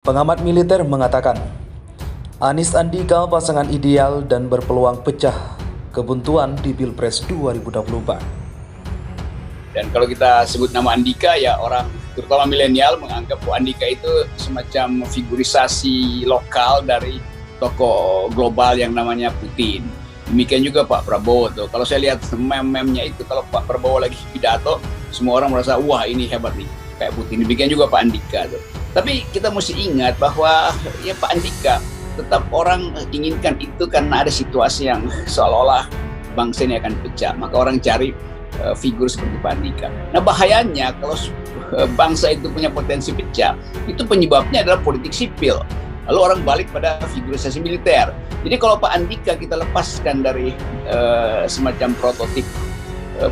Pengamat militer mengatakan, Anies Andika pasangan ideal dan berpeluang pecah kebuntuan di Pilpres 2024. Dan kalau kita sebut nama Andika, ya orang terutama milenial menganggap bahwa Andika itu semacam figurisasi lokal dari tokoh global yang namanya Putin. Demikian juga Pak Prabowo tuh. Kalau saya lihat meme-memnya itu, kalau Pak Prabowo lagi pidato, semua orang merasa wah ini hebat nih kayak Putin. Demikian juga Pak Andika tuh. Tapi kita mesti ingat bahwa ya Pak Andika tetap orang inginkan itu karena ada situasi yang seolah-olah bangsa ini akan pecah. Maka orang cari figur seperti Pak Andika. Nah bahayanya kalau bangsa itu punya potensi pecah, itu penyebabnya adalah politik sipil. Lalu orang balik pada figurisasi militer. Jadi kalau Pak Andika kita lepaskan dari semacam prototip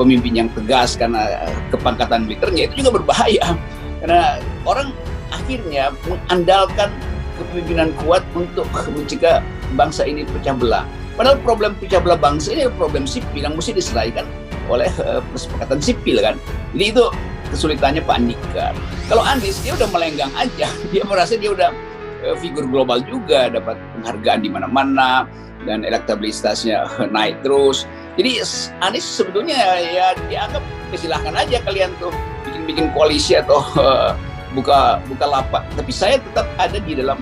pemimpin yang tegas karena kepangkatan militernya, itu juga berbahaya. Karena orang akhirnya mengandalkan kepemimpinan kuat untuk mencegah bangsa ini pecah belah. Padahal problem pecah belah bangsa ini adalah problem sipil yang mesti diselesaikan oleh kesepakatan sipil kan. Jadi itu kesulitannya Pak Andika. Kalau Anies dia udah melenggang aja, dia merasa dia udah figur global juga, dapat penghargaan di mana-mana dan elektabilitasnya naik terus. Jadi Anies sebetulnya ya dianggap silahkan aja kalian tuh bikin koalisi atau buka lapak. Tapi saya tetap ada di dalam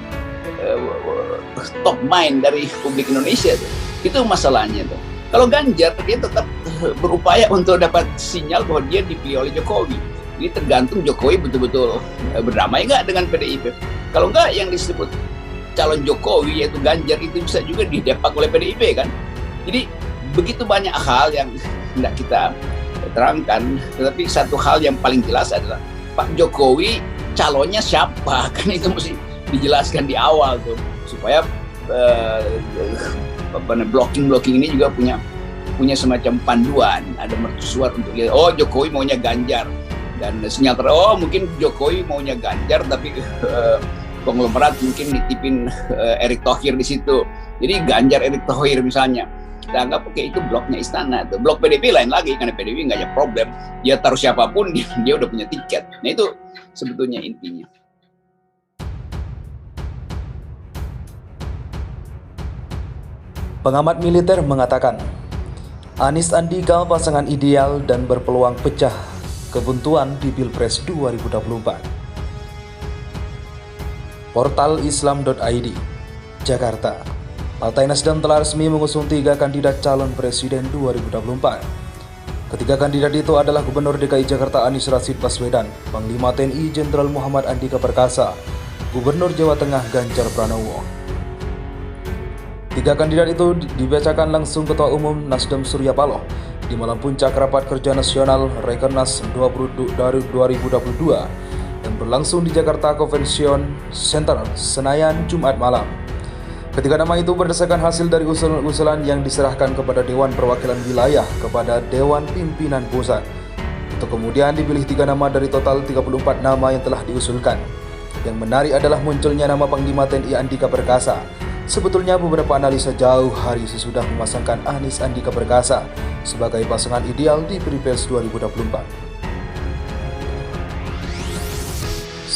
top mind dari publik Indonesia tuh. Itu masalahnya tuh. Kalau Ganjar dia tetap berupaya untuk dapat sinyal bahwa dia dipilih oleh Jokowi. Jadi tergantung Jokowi betul-betul berdamai nggak dengan PDIP. Kalau nggak yang disebut calon Jokowi yaitu Ganjar itu bisa juga didepak oleh PDIP kan. Jadi begitu banyak hal yang tidak kita terangkan. Tetapi satu hal yang paling jelas adalah Pak Jokowi calonnya siapa, kan itu mesti dijelaskan di awal tuh supaya blocking ini juga punya semacam panduan, ada mercusuar untuk lihat oh Jokowi maunya Ganjar dan sinyal mungkin Jokowi maunya Ganjar tapi konglomerat mungkin nitipin Erick Thohir di situ, jadi Ganjar Erick Thohir misalnya. Kita anggap oke itu bloknya istana tuh. Blok PDIP lain lagi karena PDIP nggak ada problem, dia taruh siapapun dia udah punya tiket. Nah itu sebetulnya intinya. Pengamat militer mengatakan, Anies Andika pasangan ideal dan berpeluang pecah kebuntuan di Pilpres 2024. Portal Islam.id, Jakarta. Partai Nasdem telah resmi mengusung 3 kandidat calon presiden 2024. Ketiga kandidat itu adalah Gubernur DKI Jakarta Anies Rashid Baswedan, Panglima TNI Jenderal Muhammad Andika Perkasa, Gubernur Jawa Tengah Ganjar Pranowo. 3 kandidat itu dibacakan langsung Ketua Umum Nasdem Surya Paloh di malam puncak Rapat Kerja Nasional Rakernas 2022 yang berlangsung di Jakarta Convention Center, Senayan, Jumat malam. Ketiga nama itu berdasarkan hasil dari usulan yang diserahkan kepada Dewan Perwakilan Wilayah kepada Dewan Pimpinan Pusat. Untuk kemudian dipilih 3 nama dari total 34 nama yang telah diusulkan. Yang menarik adalah munculnya nama Panglima TNI Andika Perkasa. Sebetulnya beberapa analisa jauh hari sesudah memasangkan Anies Andika Perkasa sebagai pasangan ideal di Pilpres 2024.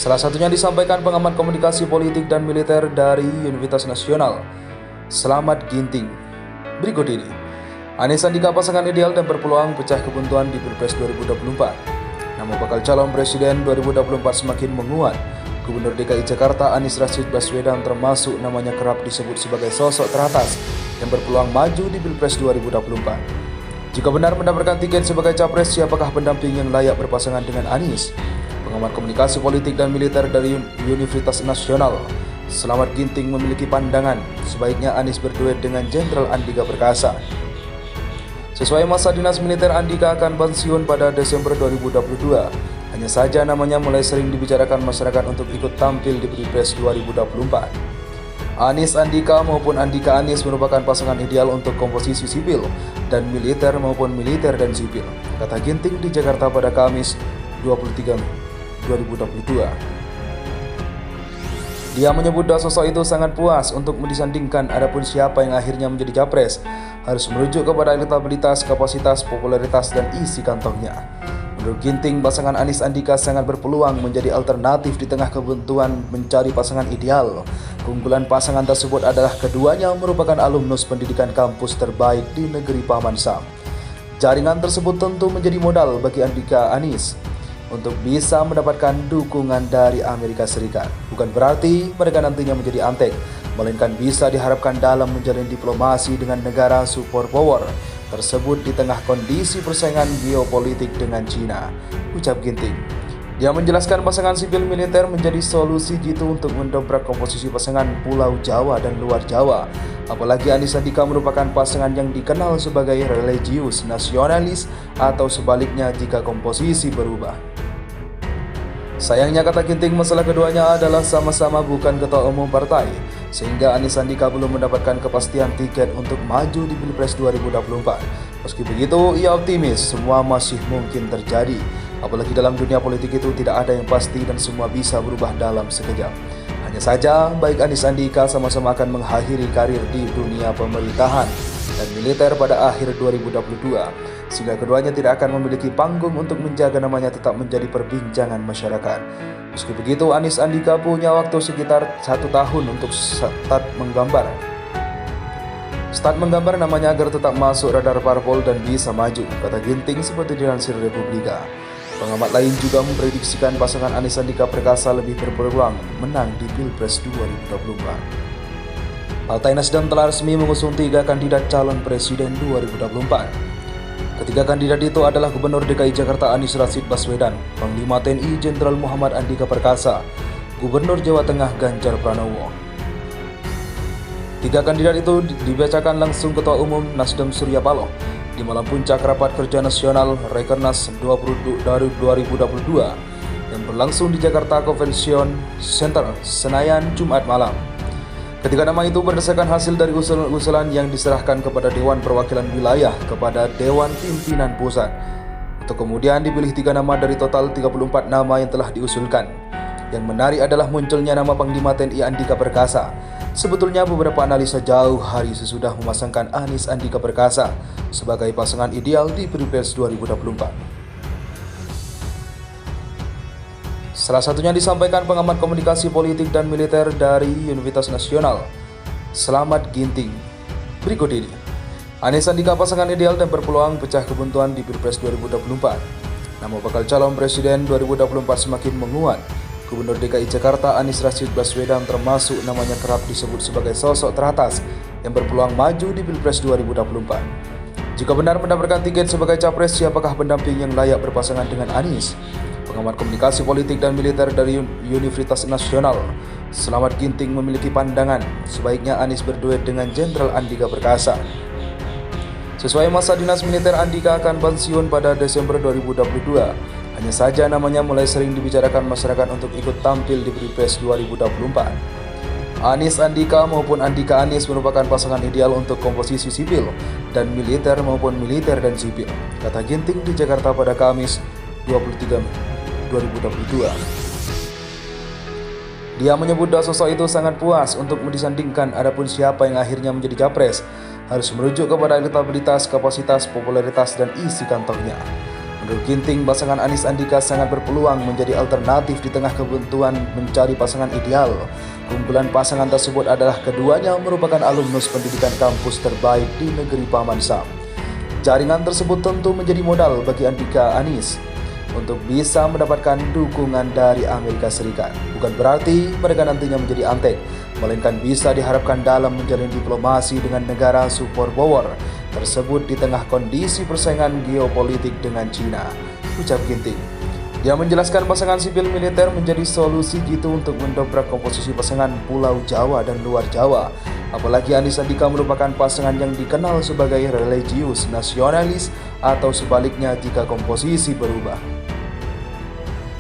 Salah satunya disampaikan pengamat komunikasi politik dan militer dari Universitas Nasional, Slamet Ginting. Berikut ini, Anies Andika pasangan ideal dan berpeluang pecah kebuntuan di Pilpres 2024. Nama bakal calon presiden 2024 semakin menguat. Gubernur DKI Jakarta Anies Rashid Baswedan termasuk namanya kerap disebut sebagai sosok teratas yang berpeluang maju di Pilpres 2024. Jika benar mendapatkan tiket sebagai capres, siapakah pendamping yang layak berpasangan dengan Anies? Pengamat komunikasi politik dan militer dari Universitas Nasional, Slamet Ginting memiliki pandangan sebaiknya Anies berduet dengan Jenderal Andika Perkasa. Sesuai masa dinas militer, Andika akan pensiun pada Desember 2022. Hanya saja namanya mulai sering dibicarakan masyarakat untuk ikut tampil di Pilpres 2024. Anies Andika maupun Andika Anies merupakan pasangan ideal untuk komposisi sipil dan militer maupun militer dan sipil, kata Ginting di Jakarta pada Kamis 23 Mei 2022. Dia menyebut sosok itu sangat puas untuk disandingkan, adapun siapa yang akhirnya menjadi capres harus merujuk kepada elektabilitas, kapasitas, popularitas, dan isi kantongnya. Menurut Ginting, pasangan Anies Andika sangat berpeluang menjadi alternatif di tengah kebuntuan mencari pasangan ideal. Keunggulan pasangan tersebut adalah keduanya merupakan alumnus pendidikan kampus terbaik di negeri Paman Sam. Jaringan tersebut tentu menjadi modal bagi Andika Anies untuk bisa mendapatkan dukungan dari Amerika Serikat. Bukan berarti mereka nantinya menjadi antek, melainkan bisa diharapkan dalam menjalin diplomasi dengan negara superpower tersebut di tengah kondisi persaingan geopolitik dengan Cina, ucap Ginting. Dia menjelaskan pasangan sipil militer menjadi solusi jitu untuk mendobrak komposisi pasangan Pulau Jawa dan luar Jawa. Apalagi Anies Andika merupakan pasangan yang dikenal sebagai religius nasionalis atau sebaliknya jika komposisi berubah. Sayangnya, kata Ginting, masalah keduanya adalah sama-sama bukan ketua umum partai, sehingga Anies Andika belum mendapatkan kepastian tiket untuk maju di Pilpres 2024. Meski begitu, ia optimis semua masih mungkin terjadi. Apalagi dalam dunia politik itu tidak ada yang pasti dan semua bisa berubah dalam sekejap. Hanya saja, baik Anies Andika sama-sama akan mengakhiri karir di dunia pemerintahan dan militer pada akhir 2022, sehingga keduanya tidak akan memiliki panggung untuk menjaga namanya tetap menjadi perbincangan masyarakat. Meski begitu, Anies Andika punya waktu sekitar 1 tahun untuk start menggambar namanya agar tetap masuk radar parpol dan bisa maju, kata Ginting seperti dilansir Republika. Pengamat lain juga memprediksikan pasangan Anies Andika Perkasa lebih berpeluang menang di Pilpres 2024. Partai Nasdem telah resmi mengusung 3 kandidat calon presiden 2024. Ketiga kandidat itu adalah Gubernur DKI Jakarta Anies Rashid Baswedan, Panglima TNI Jenderal Muhammad Andika Perkasa, Gubernur Jawa Tengah Ganjar Pranowo. 3 kandidat itu dibacakan langsung Ketua Umum Nasdem Surya Paloh di malam puncak Rapat Kerja Nasional Rakernas 2022 yang berlangsung di Jakarta Convention Center, Senayan, Jumat malam. Ketiga nama itu berdasarkan hasil dari usulan yang diserahkan kepada Dewan Perwakilan Wilayah kepada Dewan Pimpinan Pusat. Untuk kemudian dipilih 3 nama dari total 34 nama yang telah diusulkan. Yang menarik adalah munculnya nama Panglima TNI Andika Perkasa. Sebetulnya beberapa analisa jauh hari sesudah memasangkan Anies Andika Perkasa sebagai pasangan ideal di Pilpres 2024. Salah satunya disampaikan pengamat komunikasi politik dan militer dari Universitas Nasional, Slamet Ginting. Berikut ini, Anies Andika pasangan ideal dan berpeluang pecah kebuntuan di Pilpres 2024. Nama bakal calon presiden 2024 semakin menguat. Gubernur DKI Jakarta Anies Rashid Baswedan termasuk namanya kerap disebut sebagai sosok teratas yang berpeluang maju di Pilpres 2024. Jika benar mendapatkan tiket sebagai capres, siapakah pendamping yang layak berpasangan dengan Anies? Pengamat komunikasi politik dan militer dari Universitas Nasional, Slamet Ginting memiliki pandangan sebaiknya Anies berduet dengan Jenderal Andika Perkasa. Sesuai masa dinas militer, Andika akan pensiun pada Desember 2022. Hanya saja namanya mulai sering dibicarakan masyarakat untuk ikut tampil di Pilpres 2024. Anies Andika maupun Andika Anies merupakan pasangan ideal untuk komposisi sipil dan militer maupun militer dan sipil, kata Ginting di Jakarta pada Kamis 23 Mei 2022. Dia menyebut sosok itu sangat puas untuk disandingkan, adapun siapa yang akhirnya menjadi capres harus merujuk kepada elektabilitas, kapasitas, popularitas, dan isi kantongnya. Menurut Ginting, pasangan Anies Andika sangat berpeluang menjadi alternatif di tengah kebuntuan mencari pasangan ideal. Keunggulan pasangan tersebut adalah keduanya merupakan alumnus pendidikan kampus terbaik di negeri Paman Sam. Jaringan tersebut tentu menjadi modal bagi Andika Anies untuk bisa mendapatkan dukungan dari Amerika Serikat. Bukan berarti mereka nantinya menjadi antek, melainkan bisa diharapkan dalam menjalin diplomasi dengan negara superpower tersebut di tengah kondisi persaingan geopolitik dengan Cina, ucap Ginting. Dia menjelaskan pasangan sipil militer menjadi solusi jitu untuk mendobrak komposisi pasangan Pulau Jawa dan luar Jawa. Apalagi Anies Andika merupakan pasangan yang dikenal sebagai religius nasionalis atau sebaliknya jika komposisi berubah.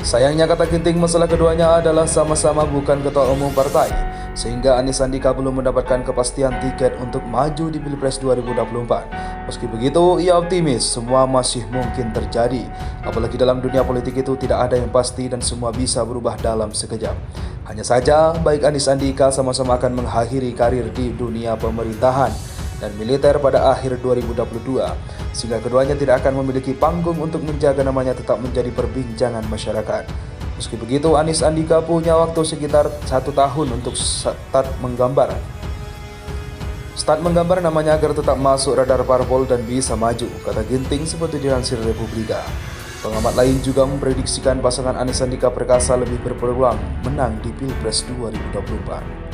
Sayangnya, kata Ginting, masalah keduanya adalah sama-sama bukan ketua umum partai, sehingga Anies Andika belum mendapatkan kepastian tiket untuk maju di Pilpres 2024. Meski begitu, ia optimis semua masih mungkin terjadi. Apalagi dalam dunia politik itu tidak ada yang pasti dan semua bisa berubah dalam sekejap. Hanya saja, baik Anies Andika sama-sama akan mengakhiri karir di dunia pemerintahan dan militer pada akhir 2022, sehingga keduanya tidak akan memiliki panggung untuk menjaga namanya tetap menjadi perbincangan masyarakat. Meski begitu, Anies Andika punya waktu sekitar 1 tahun untuk start menggambar namanya agar tetap masuk radar parpol dan bisa maju, kata Ginting seperti dilansir Republika. Pengamat lain juga memprediksikan pasangan Anies Andika Perkasa lebih berpeluang menang di Pilpres 2024.